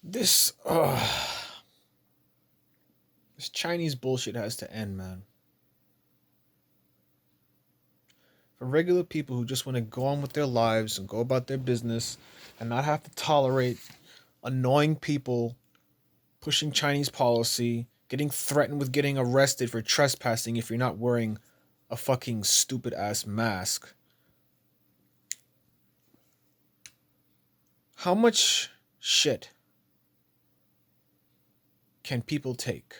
This this Chinese bullshit has to end, man. For regular people who just want to go on with their lives and go about their business and not have to tolerate annoying people pushing Chinese policy, getting threatened with getting arrested for trespassing if you're not wearing a fucking stupid ass mask. How much shit can people take?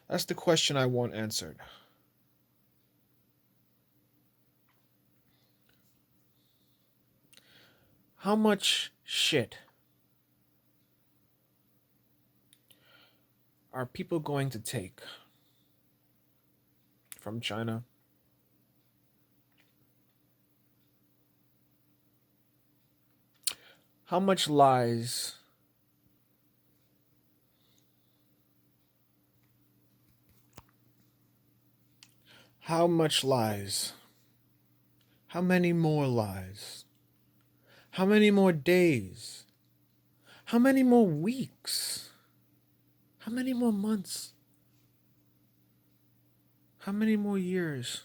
That's the question I want answered. How much shit are people going to take from China? How much lies how much lies? How many more lies? How many more days? How many more weeks? How many more months? How many more years?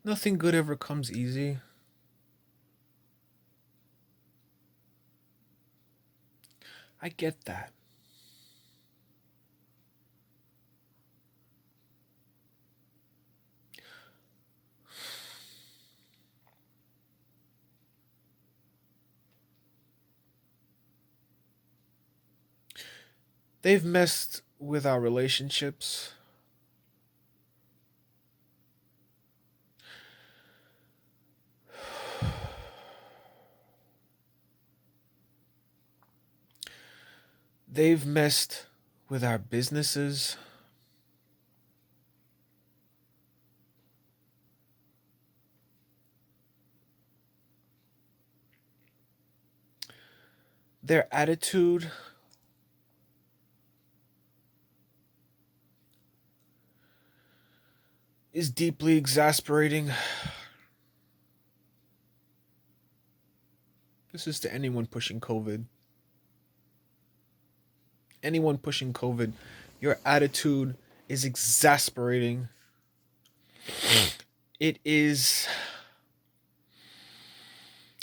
Nothing good ever comes easy. I get that. They've messed with our relationships. They've messed with our businesses. Their attitude is deeply exasperating. This is to anyone pushing COVID. Anyone pushing COVID, your attitude is exasperating. It is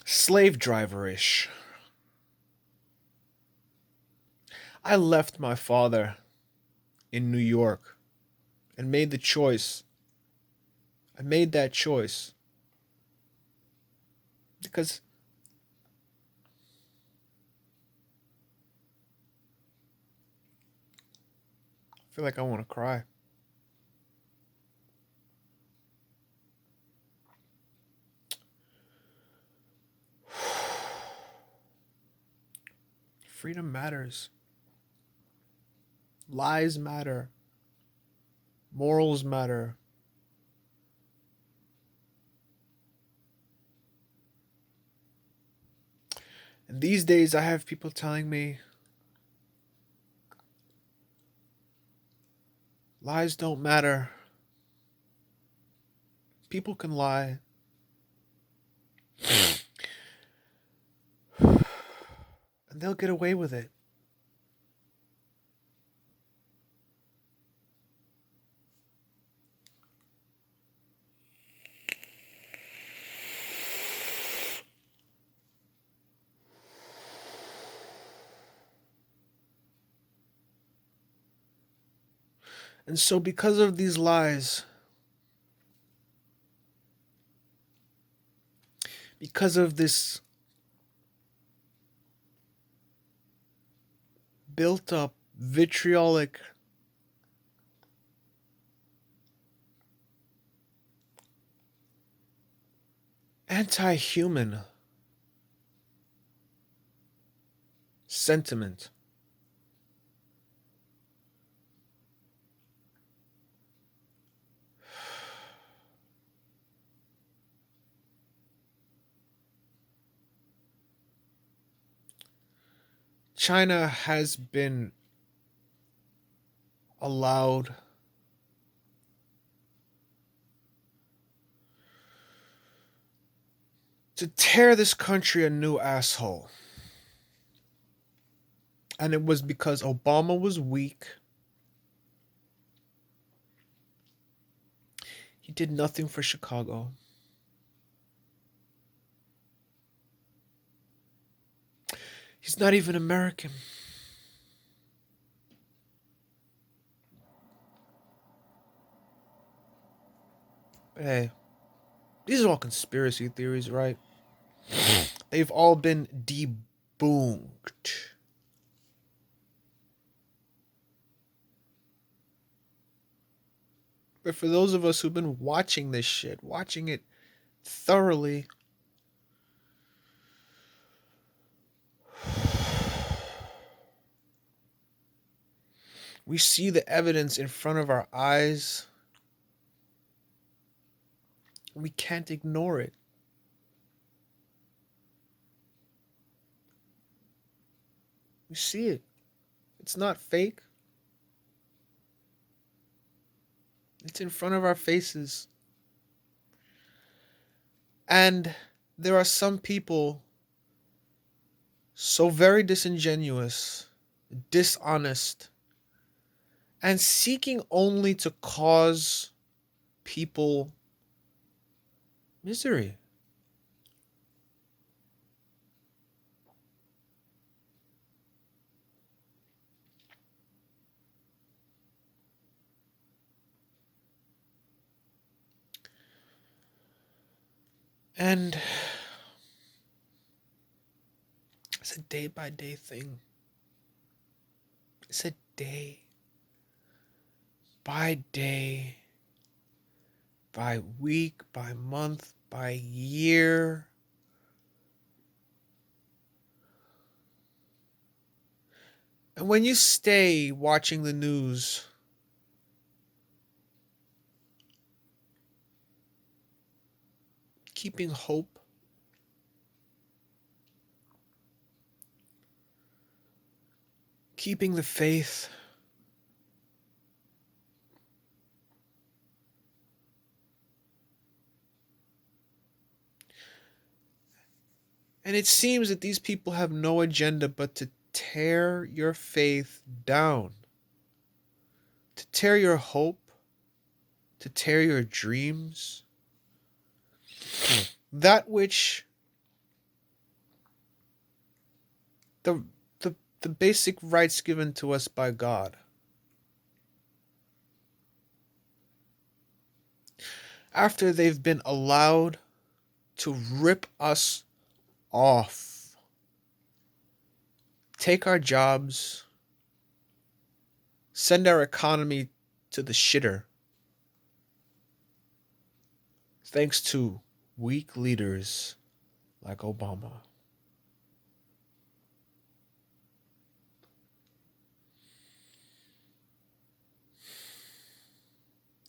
slave driver-ish. I left my father in New York and made the choice. I made that choice because I feel like I want to cry. Freedom matters. Lies matter. Morals matter. And these days I have people telling me lies don't matter. People can lie. And they'll get away with it. And so, because of these lies, because of this built up vitriolic anti-human sentiment. China has been allowed to tear this country a new asshole. And it was because Obama was weak. He did nothing for Chicago. He's not even American. But hey, these are all conspiracy theories, right? They've all been debunked. But for those of us who've been watching this shit, watching it thoroughly, we see the evidence in front of our eyes. We can't ignore it. We see it. It's not fake. It's in front of our faces. And there are some people so very disingenuous, dishonest, and seeking only to cause people misery. And it's a day by day thing. It's a day by day, by week, by month, by year. And when you stay watching the news, keeping hope, keeping the faith, and it seems that these people have no agenda but to tear your faith down, to tear your hope, to tear your dreams, that which the basic rights given to us by God. After they've been allowed to rip us off, take our jobs, send our economy to the shitter, thanks to weak leaders like Obama.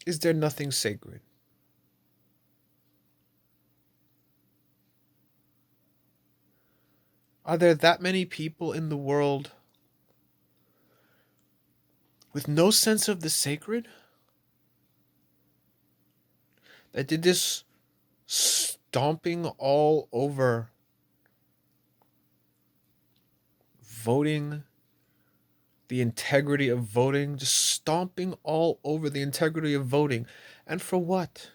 Is there nothing sacred? Are there that many people in the world with no sense of the sacred that did this stomping all over voting, the integrity of voting, just stomping all over the integrity of voting? And for what?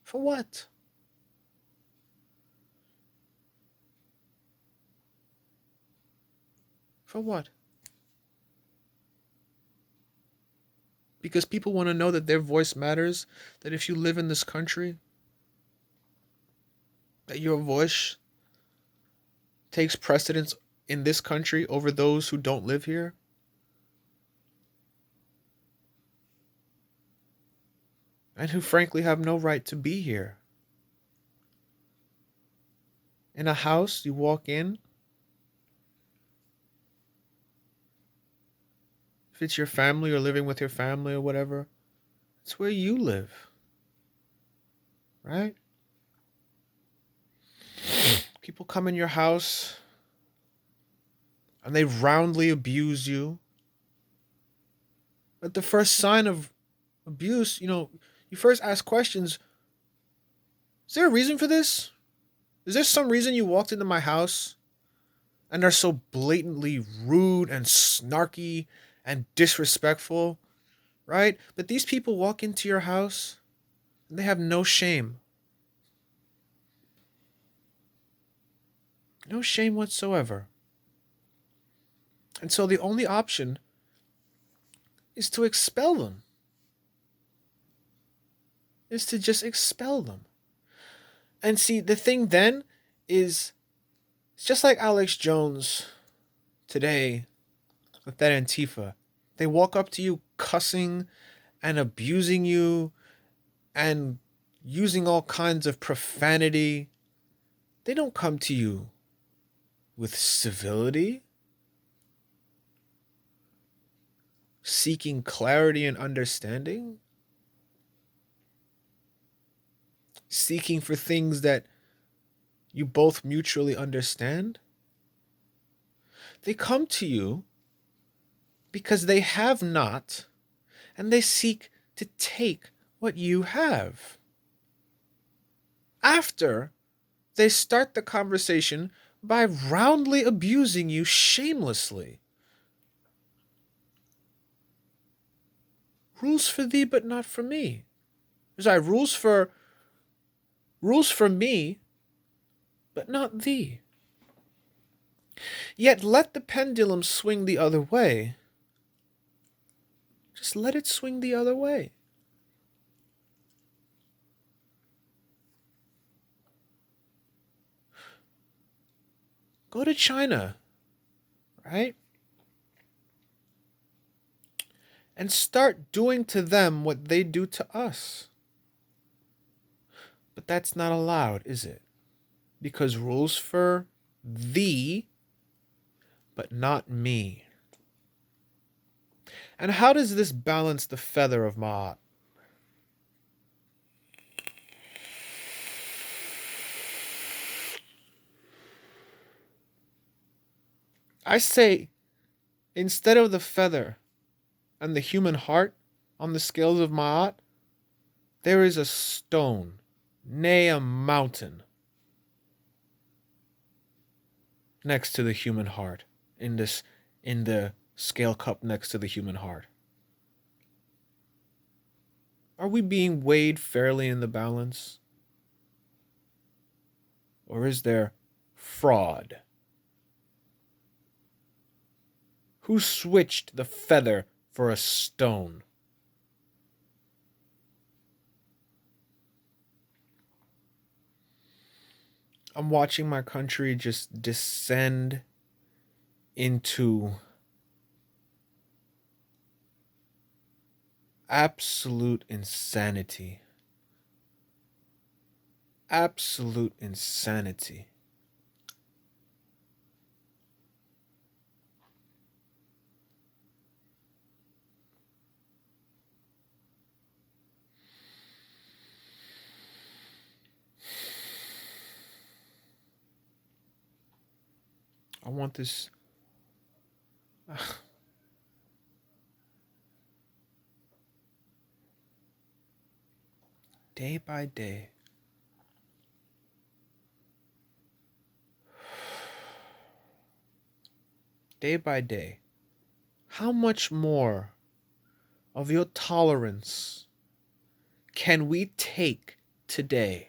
For what? For what? Because people want to know that their voice matters, that if you live in this country, that your voice takes precedence in this country over those who don't live here? And who frankly have no right to be here. In a house, you walk in, if it's your family or living with your family or whatever, it's where you live, right? People come in your house and they roundly abuse you. But the first sign of abuse, you first ask questions. Is there a reason for this? Is there some reason you walked into my house and are so blatantly rude and snarky and disrespectful, right? But these people walk into your house and they have no shame. No shame whatsoever. And so the only option is to expel them. Is to just expel them. And see, the thing then is, it's just like Alex Jones today with that Antifa. They walk up to you cussing and abusing you and using all kinds of profanity. They don't come to you with civility, seeking clarity and understanding, seeking for things that you both mutually understand. They come to you because they have not, and they seek to take what you have. After they start the conversation by roundly abusing you shamelessly. Rules for thee, but not for me. Sorry, rules for me, but not thee. Yet let the pendulum swing the other way. Just let it swing the other way. Go to China, right? And start doing to them what they do to us. But that's not allowed, is it? Because rules for thee, but not me. And how does this balance the feather of Ma'at? I say, instead of the feather and the human heart on the scales of Ma'at, there is a stone, nay, a mountain, next to the human heart, in the scale cup next to the human heart. Are we being weighed fairly in the balance? Or is there fraud? Who switched the feather for a stone? I'm watching my country just descend into absolute insanity. Absolute insanity. I want this. Day by day. Day by day. How much more of your tolerance can we take today?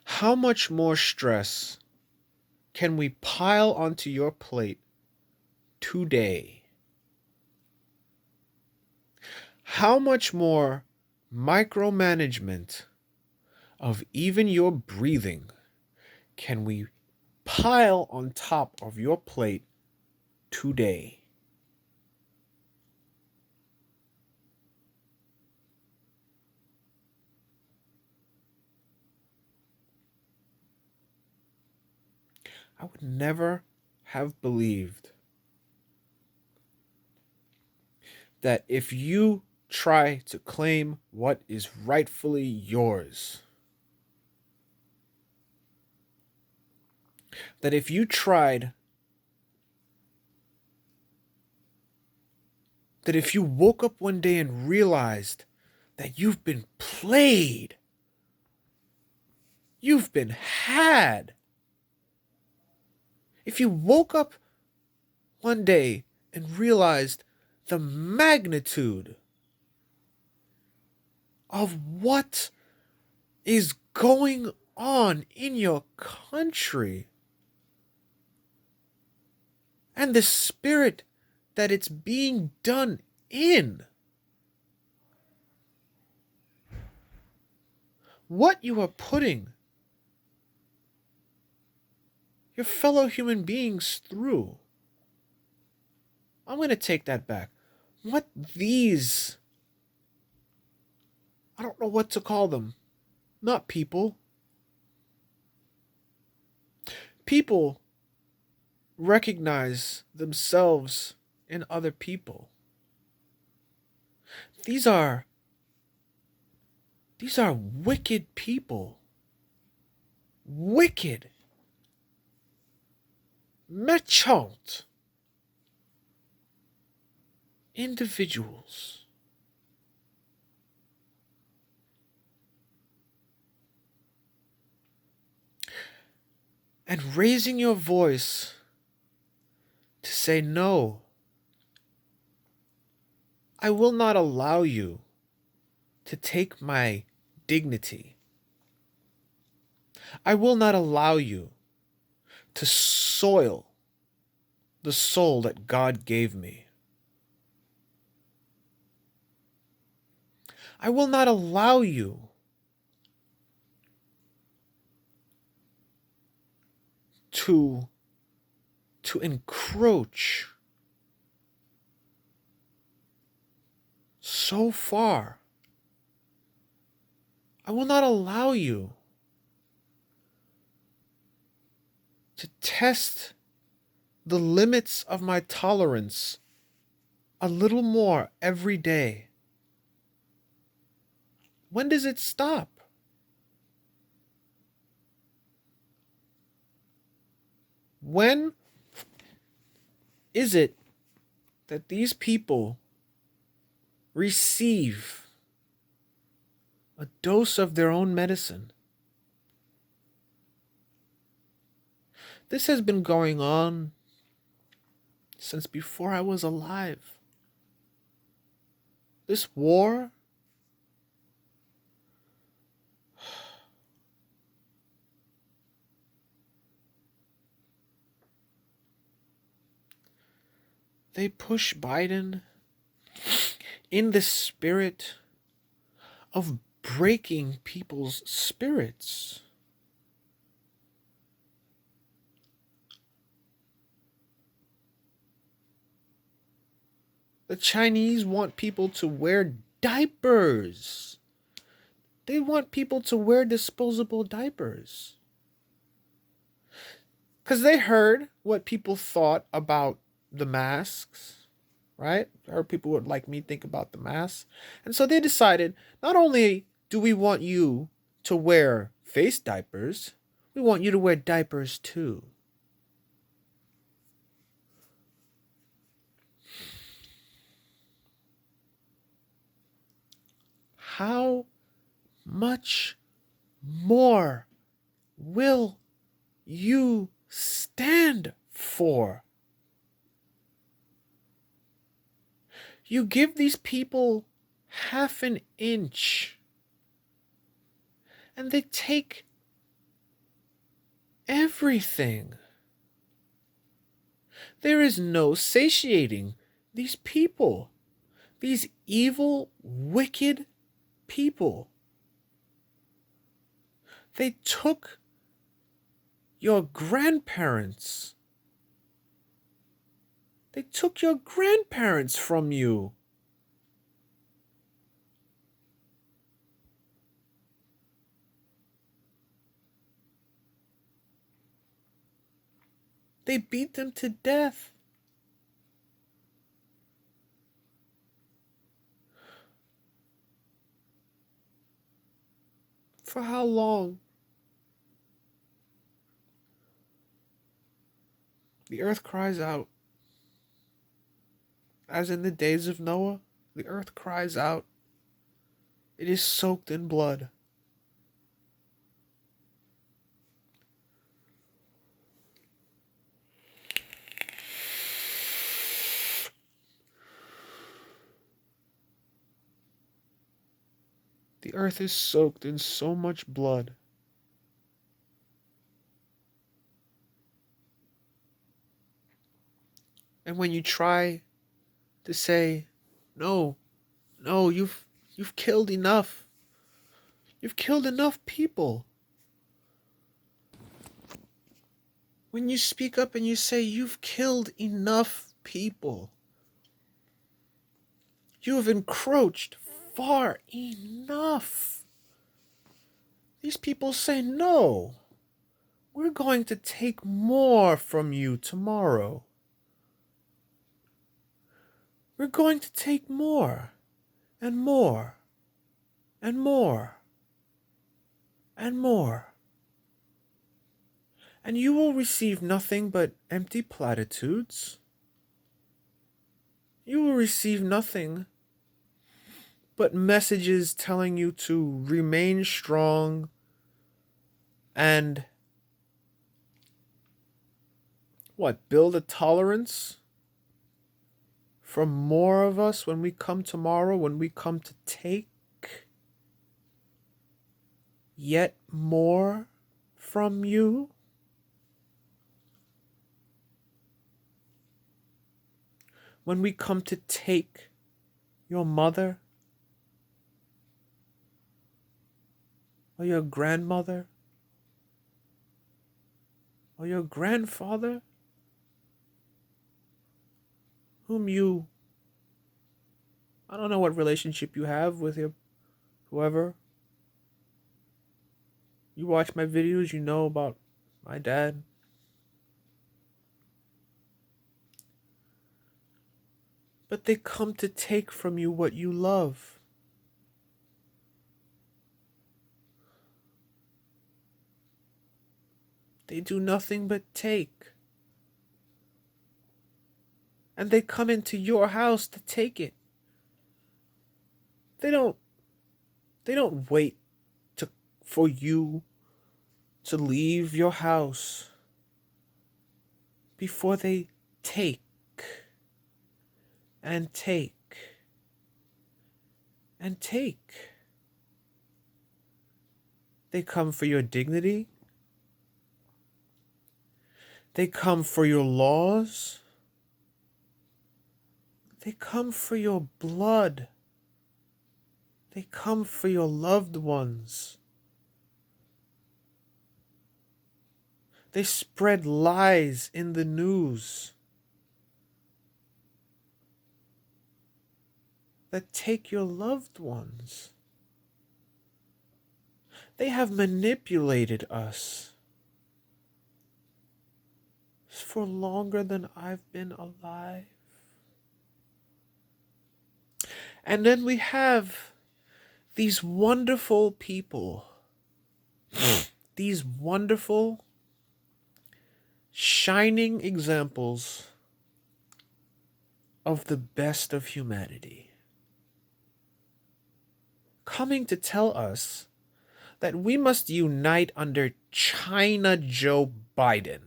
How much more stress can we pile onto your plate today? How much more micromanagement of even your breathing can we pile on top of your plate today. I would never have believed that if you try to claim what is rightfully yours, that if you tried, that if you woke up one day and realized that you've been played, you've been had, if you woke up one day and realized the magnitude of what is going on in your country and the spirit that it's being done in, what you are putting your fellow human beings through. I'm going to take that back. What these, I don't know what to call them, not people. People recognize themselves in other people. These are wicked people. Wicked. Méchant individuals. And raising your voice to say, no, I will not allow you to take my dignity. I will not allow you to soil the soul that God gave me. I will not allow you to encroach so far. I will not allow you to test the limits of my tolerance a little more every day. When does it stop? When is it that these people receive a dose of their own medicine? This has been going on since before I was alive. This war, they push Biden in the spirit of breaking people's spirits. The Chinese want people to wear diapers. They want people to wear disposable diapers. Because they heard what people thought about the masks, right? I heard people would like me think about the masks. And so they decided, not only do we want you to wear face diapers, we want you to wear diapers too. How much more will you stand for? You give these people half an inch and they take everything. There is no satiating these people, these evil, wicked people. They took your grandparents. They took your grandparents from you. They beat them to death. For how long? The earth cries out. As in the days of Noah, the earth cries out. It is soaked in blood. The earth is soaked in so much blood. And when you try to say, no, no, you've killed enough. You've killed enough people. When you speak up and you say you've killed enough people, you have encroached far enough. These people say, no, we're going to take more from you tomorrow. We're going to take more and more and more and more. And you will receive nothing but empty platitudes. You will receive nothing but messages telling you to remain strong and build a tolerance for more of us when we come tomorrow, when we come to take yet more from you. When we come to take your mother or your grandmother or your grandfather, whom I don't know what relationship you have with your whoever. You watch my videos, you know about my dad. But they come to take from you what you love. They do nothing but take. And they come into your house to take it. They don't wait for you to leave your house before they take and take and take. They come for your dignity. They come for your laws. They come for your blood. They come for your loved ones. They spread lies in the news that take your loved ones. They have manipulated us for longer than I've been alive. And then we have these wonderful people, these wonderful, shining examples of the best of humanity, coming to tell us that we must unite under China Joe Biden.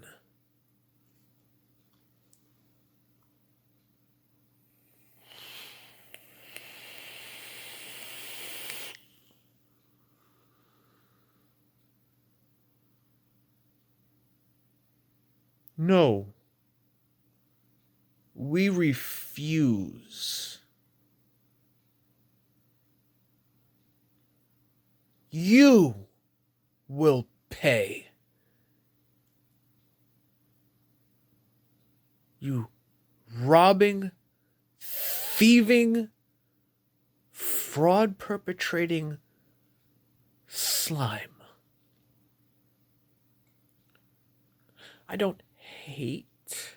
No, we refuse. You will pay. You robbing, thieving, fraud perpetrating slime. I don't hate.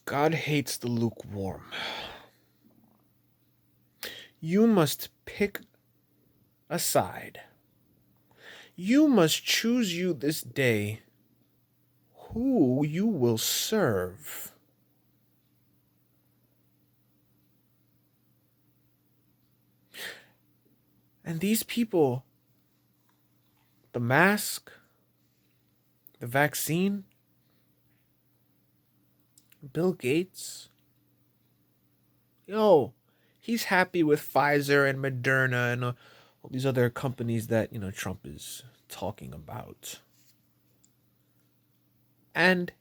God hates the lukewarm. You must pick a side. You must choose you this day who you will serve. And these people, the mask, the vaccine, Bill Gates, he's happy with Pfizer and Moderna and all these other companies that, Trump is talking about. And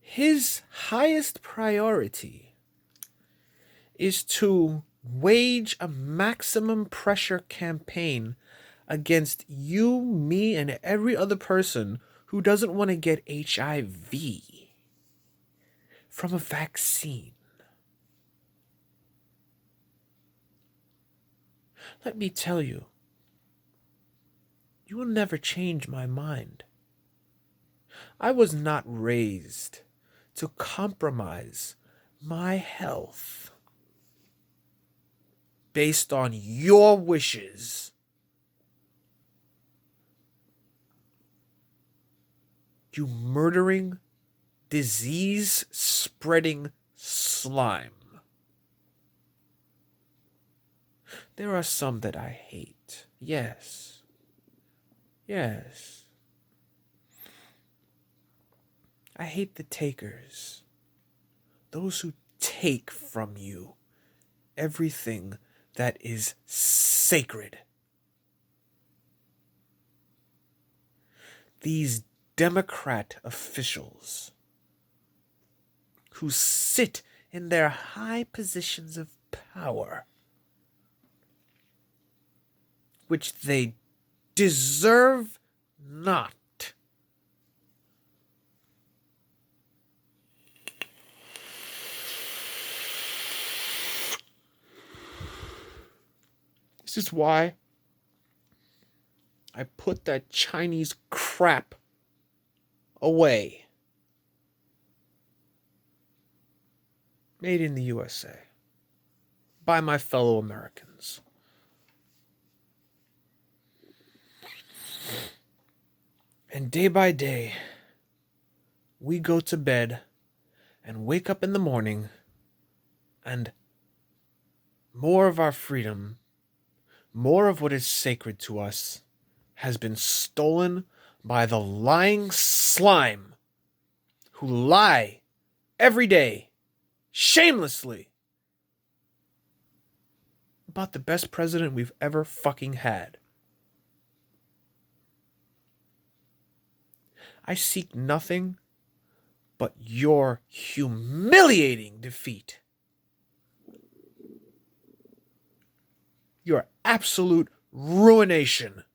his highest priority is to wage a maximum pressure campaign against you, me, and every other person who doesn't want to get HIV from a vaccine. Let me tell you, you will never change my mind. I was not raised to compromise my health based on your wishes. You murdering, disease-spreading slime. There are some that I hate. Yes. I hate the takers. Those who take from you everything that is sacred. These Democrat officials who sit in their high positions of power, which they deserve not. This is why I put that Chinese crap away. Made in the USA. By my fellow Americans. And day by day, we go to bed and wake up in the morning, and more of our freedom, more of what is sacred to us, has been stolen by the lying slime who lie every day, shamelessly, about the best president we've ever fucking had. I seek nothing but your humiliating defeat. Your absolute ruination.